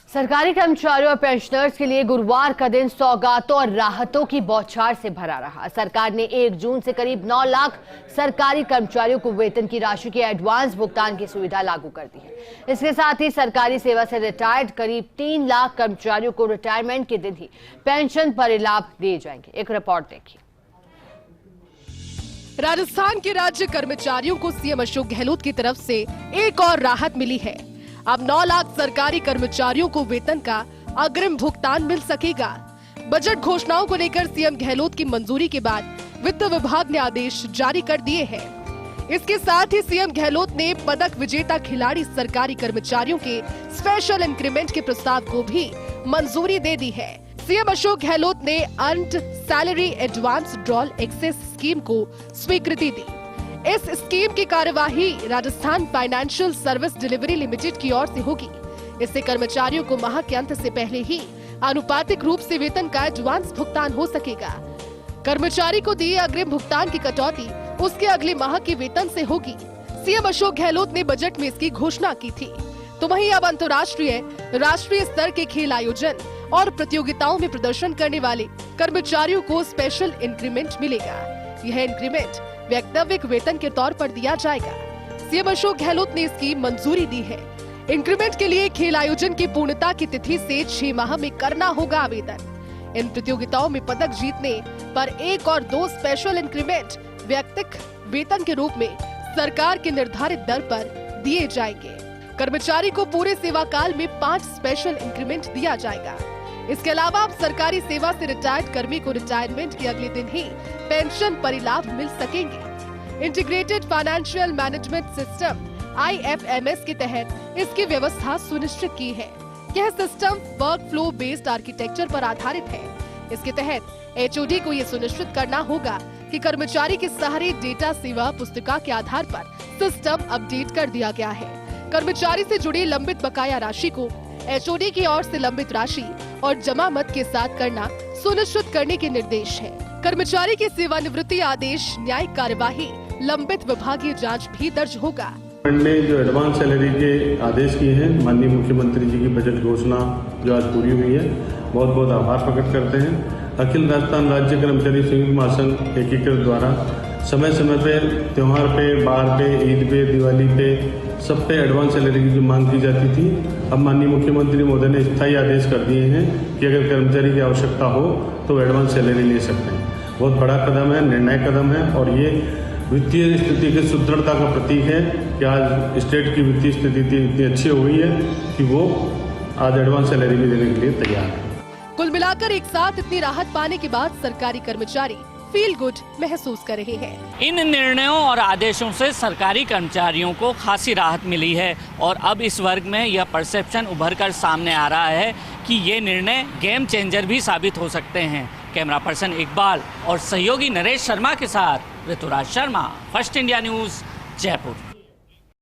सरकारी कर्मचारियों और पेंशनर्स के लिए गुरुवार का दिन सौगातों और राहतों की बौछार से भरा रहा। सरकार ने 1 जून से करीब 9 लाख सरकारी कर्मचारियों को वेतन की राशि के एडवांस भुगतान की सुविधा लागू कर दी है। इसके साथ ही सरकारी सेवा से रिटायर्ड करीब 3 लाख कर्मचारियों को रिटायरमेंट के दिन ही पेंशन परिलाभ दिए जाएंगे। एक रिपोर्ट देखिए। राजस्थान के राज्य कर्मचारियों को सीएम अशोक गहलोत की तरफ से एक और राहत मिली है। अब 9 लाख सरकारी कर्मचारियों को वेतन का अग्रिम भुगतान मिल सकेगा। बजट घोषणाओं को लेकर सीएम गहलोत की मंजूरी के बाद वित्त विभाग ने आदेश जारी कर दिए हैं। इसके साथ ही सीएम गहलोत ने पदक विजेता खिलाड़ी सरकारी कर्मचारियों के स्पेशल इंक्रीमेंट के प्रस्ताव को भी मंजूरी दे दी है। सीएम अशोक गहलोत ने earned salary advance drawal access scheme को स्वीकृति दी। इस स्कीम की कार्यवाही Rajasthan financial service delivery limited की ओर से होगी। इससे कर्मचारियों को माह के अंत से पहले ही आनुपातिक रूप से वेतन का एडवांस भुगतान हो सकेगा। कर्मचारी को दिए अग्रिम भुगतान की कटौती उसके अगले माह के वेतन से होगी। सीएम अशोक गहलोत ने बजट में इसकी घोषणा की थी। तो वहीं अब अंतर्राष्ट्रीय राष्ट्रीय स्तर के खेल आयोजन और प्रतियोगिताओं में प्रदर्शन करने वाले कर्मचारियों को स्पेशल इंक्रीमेंट मिलेगा। यह इंक्रीमेंट वैकल्पिक वेतन के तौर पर दिया जाएगा। सीएम अशोक गहलोत ने इसकी मंजूरी दी है। इंक्रीमेंट के लिए खेल आयोजन की पूर्णता की तिथि से 6 माह में करना होगा आवेदन। इन प्रतियोगिताओं में पदक जीतने पर 1 और 2 स्पेशल इंक्रीमेंट वैकल्पिक वेतन के रूप में सरकार के निर्धारित दर पर दिए जाएंगे। कर्मचारी को पूरे सेवा काल में 5 स्पेशल इंक्रीमेंट दिया जाएगा। इसके अलावा अब सरकारी सेवा से रिटायर्ड कर्मी को रिटायरमेंट के अगले दिन ही पेंशन परिलाभ मिल सकेंगे। Integrated financial management system IFMS के तहत इसकी व्यवस्था सुनिश्चित की है। यह system work flow based architecture पर आधारित है। इसके तहत HOD को यह सुनिश्चित करना होगा कि कर्मचारी के सारे डेटा सेवा पुस्तिका के आधार पर सिस्टम अपडेट कर दिया गया है। कर्मचारी से जुड़ी लंबित बकाया राशि को HOD की ओर से लंबित राशि और जमा मत के साथ करना सुनिश्चित करने के निर्देश है। कर्मचारी के सेवानिवृत्ति आदेश, न्यायिक कार्यवाही, लंबित विभागीय जांच भी दर्ज होगा। ने जो एडवांस सैलरी के आदेश किए हैं, माननीय मुख्यमंत्री जी की बजट घोषणा जो आज पूरी हुई है, बहुत बहुत आभार प्रकट करते हैं। अखिल राजस्थान राज्य कर्मचारी संयुक्त महासंघ एकीकृत द्वारा समय समय पे त्योहार पे, बार पे, ईद पे, दिवाली पे सब पे एडवांस सैलरी की जो मांग की जाती थी, अब माननीय मुख्यमंत्री महोदय ने स्थायी आदेश कर दिए हैं कि अगर कर्मचारी की आवश्यकता हो तो एडवांस सैलरी ले सकते हैं। बहुत बड़ा कदम है, निर्णायक कदम है और ये वित्तीय स्थिति की सुदृढ़ता का प्रतीक है कि आज स्टेट की वित्तीय स्थिति इतनी अच्छी हो गई है कि वो आज एडवांस सैलरी भी देने के लिए तैयार है। कुल मिलाकर एक साथ इतनी राहत पाने के बाद सरकारी कर्मचारी फील गुड महसूस कर रहे हैं। इन निर्णयों और आदेशों से सरकारी कर्मचारियों को खासी राहत मिली है और अब इस वर्ग में यह परसेप्शन उभर कर सामने आ रहा है कि ये निर्णय गेम चेंजर भी साबित हो सकते हैं। कैमरा पर्सन इकबाल और सहयोगी नरेश शर्मा के साथ Rituraj Sharma, first India news, Jaipur.